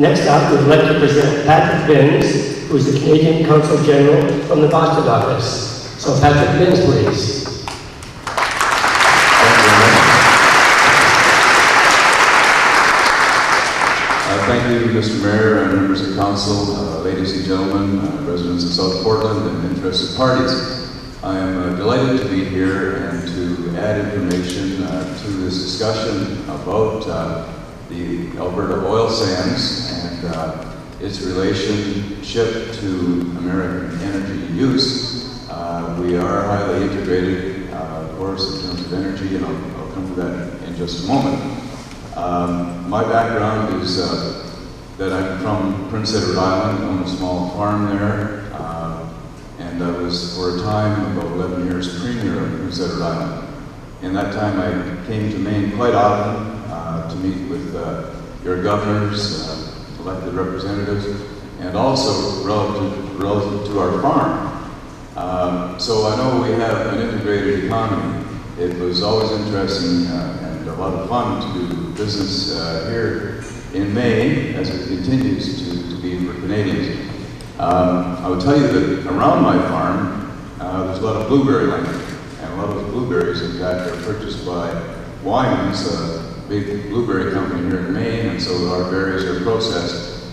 Next up, we would like to present Patrick Binns, who is the Canadian Consul General from the Boston office. So Patrick Binns, please. Thank you, Mr. Mayor and members of Council, ladies and gentlemen, residents of South Portland and interested parties. I am delighted to be here and to add information to this discussion about the Alberta oil sands and its relationship to American energy use. We are highly integrated, of course, in terms of energy, and I'll come to that in just a moment. My background is that I'm from Prince Edward Island, own a small farm there, and I was for a time, about 11 years, Premier of Prince Edward Island. In that time I came to Maine quite often to meet with your governors, elected representatives, and also relative to our farm. So I know we have an integrated economy. It was always interesting and a lot of fun to do business here in Maine, as it continues to be for Canadians. I will tell you that around my farm, there's a lot of blueberry land, and a lot of those blueberries, in fact, are purchased by Wyman's, a big blueberry company here in Maine, and so our berries are processed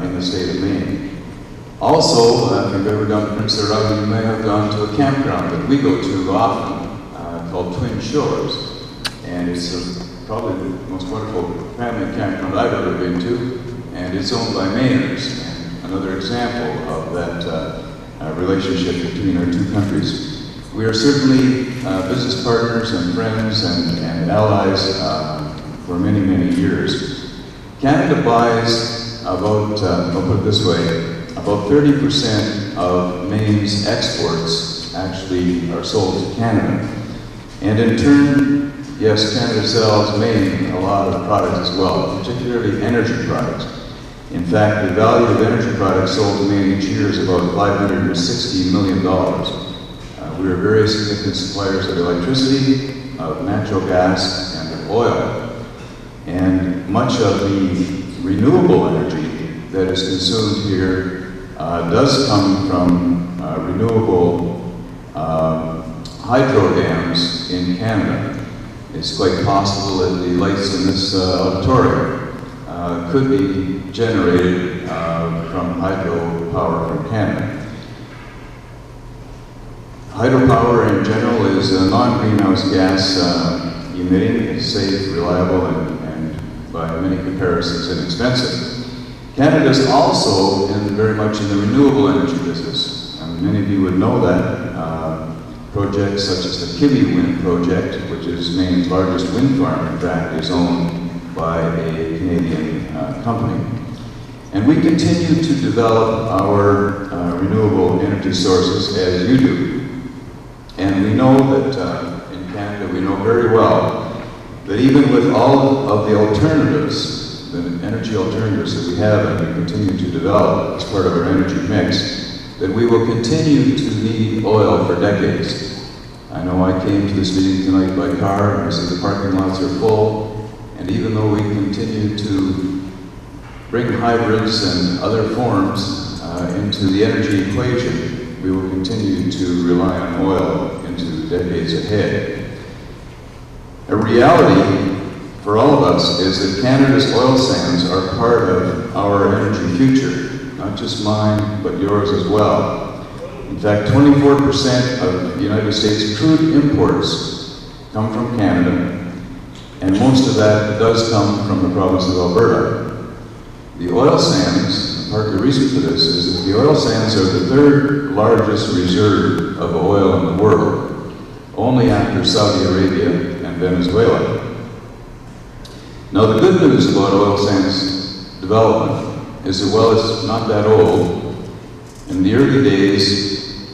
in the state of Maine. Also, if you've ever gone to Prince Edward Island, you may have gone to a campground that we go to often, called Twin Shores, and it's probably the most wonderful family campground I've ever been to, and it's owned by Mainers, and another example of that relationship between our two countries. We are certainly business partners and friends and allies for many, many years. Canada buys about, I'll put it this way, about 30% of Maine's exports actually are sold to Canada. And in turn, yes, Canada sells Maine a lot of products as well, particularly energy products. In fact, the value of energy products sold to Maine each year is about $560 million. We are very significant suppliers of electricity, of natural gas, and of oil. And much of the renewable energy that is consumed here does come from renewable hydro dams in Canada. It's quite possible that the lights in this auditorium could be generated from hydro power from Canada. Hydropower in general is a non-greenhouse gas emitting. It's safe, reliable, and by many comparisons inexpensive. Canada is also very much in the renewable energy business. Many of you would know that. Projects such as the Kiwi Wind Project, which is Maine's largest wind farm, in fact, is owned by a Canadian company. And we continue to develop our renewable energy sources as you do. And we know that in Canada, we know very well that even with all of the alternatives, the energy alternatives that we have and we continue to develop as part of our energy mix, that we will continue to need oil for decades. I know I came to this meeting tonight by car, and I see the parking lots are full, and even though we continue to bring hybrids and other forms into the energy equation, we will continue to rely on oil into decades ahead. A reality for all of us is that Canada's oil sands are part of our energy future. Not just mine, but yours as well. In fact, 24% of the United States crude imports come from Canada, and most of that does come from the province of Alberta. The oil sands, part of the reason for this is that the oil sands are the third largest reserve of oil in the world, only after Saudi Arabia and Venezuela. Now, the good news about oil sands development is that, well, it's not that old. In the early days,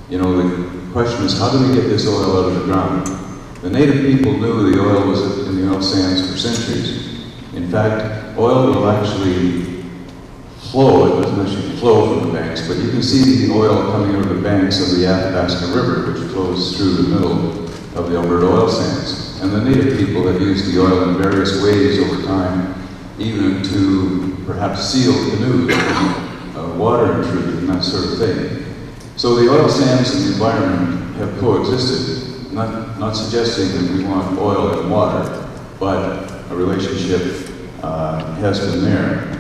you know, the question is, how do we get this oil out of the ground? The native people knew the oil was in the oil sands for centuries. In fact, oil will actually flow. It doesn't actually flow from the banks, but you can see the oil coming out of the banks of the Athabasca River, which flows through the middle of the Alberta oil sands. And the native people have used the oil in various ways over time, even to perhaps seal canoes, water intrusion, and that sort of thing. So the oil sands and the environment have coexisted, not suggesting that we want oil and water, but a relationship has been there.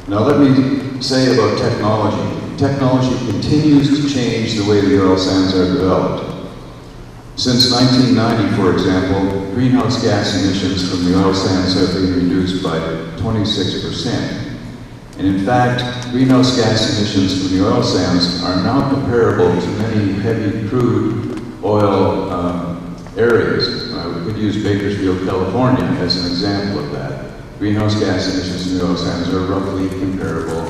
Now let me say about technology. Technology continues to change the way the oil sands are developed. Since 1990, for example, greenhouse gas emissions from the oil sands have been reduced by 26%. And in fact, greenhouse gas emissions from the oil sands are now comparable to many heavy crude oil areas. We could use Bakersfield, California as an example of that. Greenhouse gas emissions from the oil sands are roughly comparable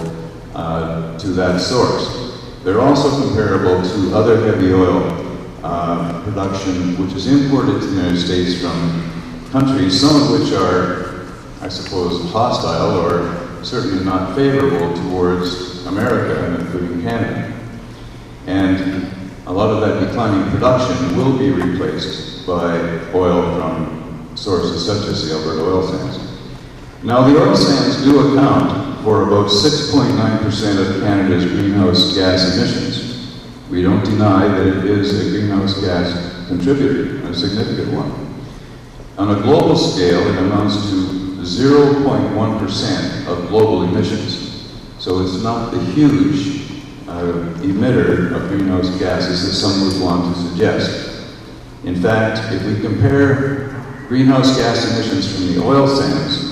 to that source. They're also comparable to other heavy oil production, which is imported to the United States from countries, some of which are, I suppose, hostile or certainly not favorable towards America, including Canada. And a lot of that declining production will be replaced by oil from sources such as the Alberta oil sands. Now, the oil sands do account for about 6.9% of Canada's greenhouse gas emissions. We don't deny that it is a greenhouse gas contributor, a significant one. On a global scale, it amounts to 0.1% of global emissions. So it's not the huge emitter of greenhouse gases that some would want to suggest. In fact, if we compare greenhouse gas emissions from the oil sands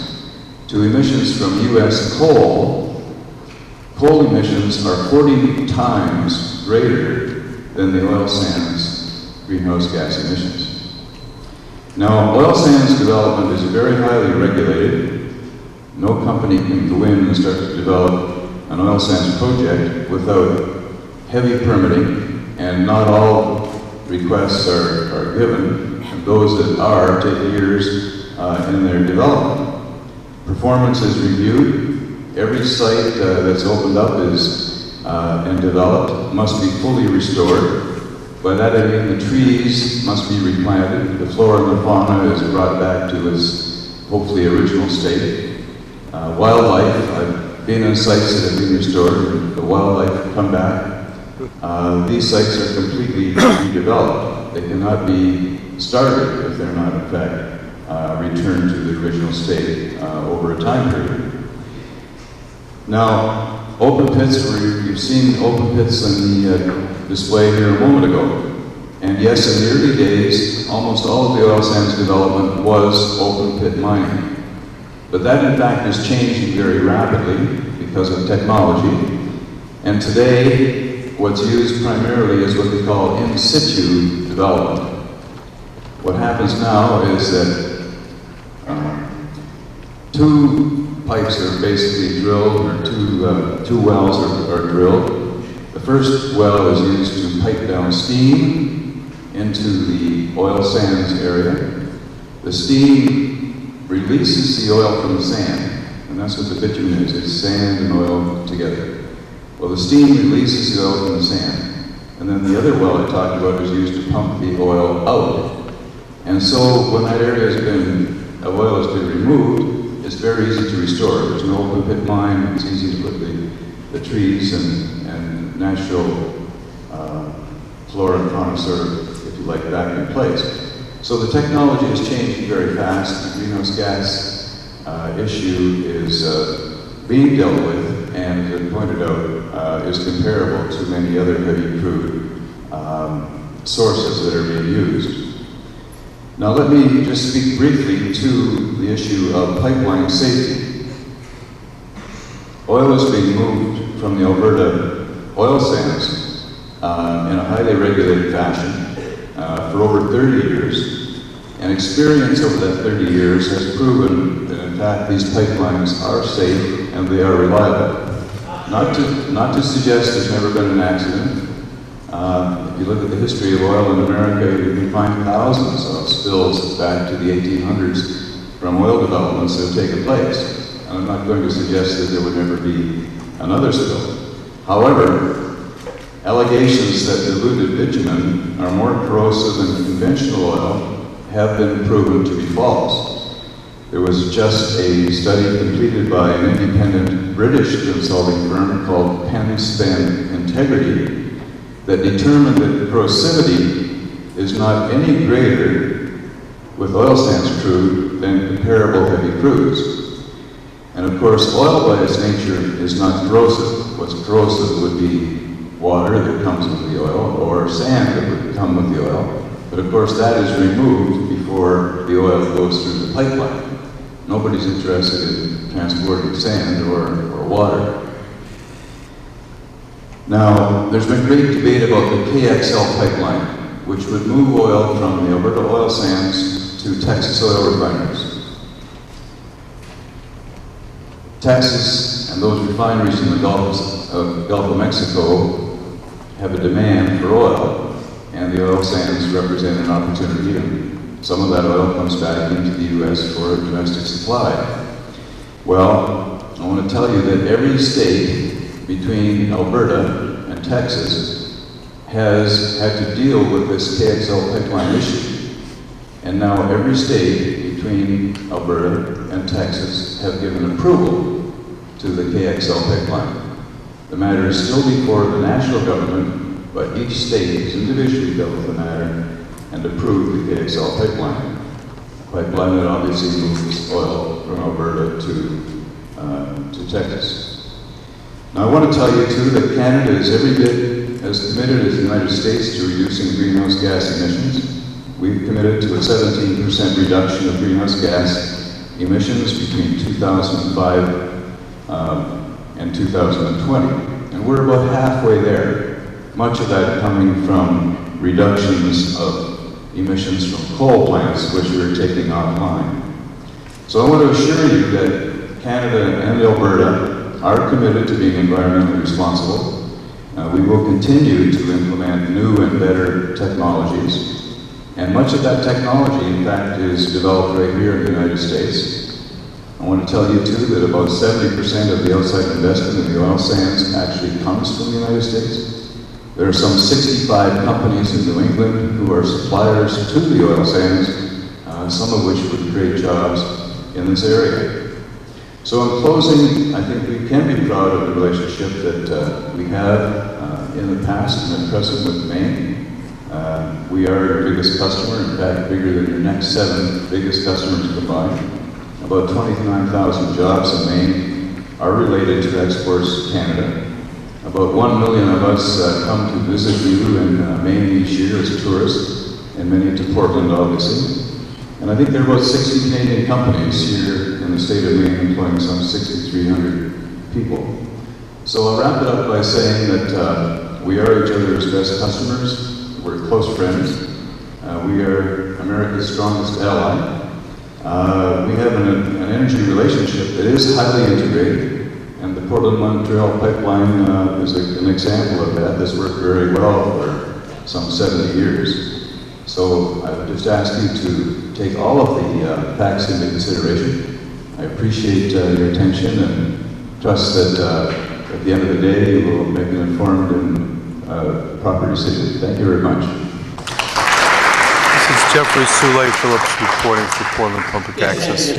to emissions from US coal, coal emissions are 40 times greater than the oil sands greenhouse gas emissions. Now, oil sands development is very highly regulated. No company can go in and start to develop an oil sands project without heavy permitting, and not all requests are given, and those that are take years in their development. Performance is reviewed. Every site that's opened up and developed must be fully restored. By that I mean the trees must be replanted, the flora and the fauna is brought back to its hopefully original state. Wildlife, I've been on sites that have been restored, and the wildlife come back. These sites are completely redeveloped. They cannot be started if they're not in fact returned to the original state over a time period. Now, open pits, you've seen open pits in the display here a moment ago. And yes, in the early days, almost all of the oil sands development was open pit mining. But that in fact is changing very rapidly because of technology. And today, what's used primarily is what they call in situ development. What happens now is that two pipes are basically drilled, or two wells are drilled. The first well is used to pipe down steam into the oil sands area. The steam releases the oil from the sand, and that's what the bitumen is. It's sand and oil together. Well, the steam releases the oil from the sand, and then the other well I talked about is used to pump the oil out. And so when that area the oil has been removed, it's very easy to restore. There's no open pit mine. It's easy to put the trees and natural flora and fauna sort of, if you like, back in place. So the technology is changing very fast. The greenhouse gas issue is being dealt with, and as pointed out, is comparable to many other heavy crude sources that are being used. Now let me just speak briefly to the issue of pipeline safety. Oil is being moved from the Alberta oil sands in a highly regulated fashion for over 30 years. And experience over that 30 years has proven that in fact these pipelines are safe and they are reliable. Not to suggest there's never been an accident. If you look at the history of oil in America, you can find thousands of spills back to the 1800s from oil developments that have taken place. And I'm not going to suggest that there would never be another spill. However, allegations that diluted bitumen are more corrosive than conventional oil have been proven to be false. There was just a study completed by an independent British consulting firm called Penn Integrity that determined that corrosivity is not any greater with oil sands crude than comparable heavy crudes. And of course, oil by its nature is not corrosive. What's corrosive would be water that comes with the oil or sand that would come with the oil. But of course, that is removed before the oil goes through the pipeline. Nobody's interested in transporting sand or water. Now, there's been great debate about the KXL pipeline, which would move oil from the Alberta oil sands to Texas oil refineries. Texas and those refineries in the Gulf of Mexico have a demand for oil, and the oil sands represent an opportunity, and some of that oil comes back into the U.S. for a domestic supply. Well, I want to tell you that every state between Alberta and Texas has had to deal with this KXL pipeline issue. And now every state between Alberta and Texas have given approval to the KXL pipeline. The matter is still before the national government, but each state has individually dealt with the matter and approved the KXL pipeline. A pipeline that obviously moves oil from Alberta to Texas. Now I want to tell you too that Canada is every bit as committed as the United States to reducing greenhouse gas emissions. We've committed to a 17% reduction of greenhouse gas emissions between 2005 and 2020. And we're about halfway there. Much of that coming from reductions of emissions from coal plants, which we're taking offline. So I want to assure you that Canada and Alberta are committed to being environmentally responsible. We will continue to implement new and better technologies. And much of that technology, in fact, is developed right here in the United States. I want to tell you, too, that about 70% of the outside investment in the oil sands actually comes from the United States. There are some 65 companies in New England who are suppliers to the oil sands, some of which would create jobs in this area. So in closing, I think we can be proud of the relationship that we have in the past and at present with Maine. We are your biggest customer, in fact, bigger than your next 7 biggest customers combined. About 29,000 jobs in Maine are related to exports to Canada. About 1 million of us come to visit you in Maine each year as tourists, and many to Portland, obviously. And I think there are about 60 Canadian companies here in the state of Maine employing some 6,300 people. So I'll wrap it up by saying that we are each other's best customers. We're close friends. We are America's strongest ally. We have an energy relationship that is highly integrated, and the Portland-Montreal pipeline is an example of that. This worked very well for some 70 years. So I would just ask you to take all of the facts into consideration. I appreciate your attention and trust that at the end of the day you will make an informed and proper decision. Thank you very much. This is Jeffrey Phillips reporting for Portland Public Access.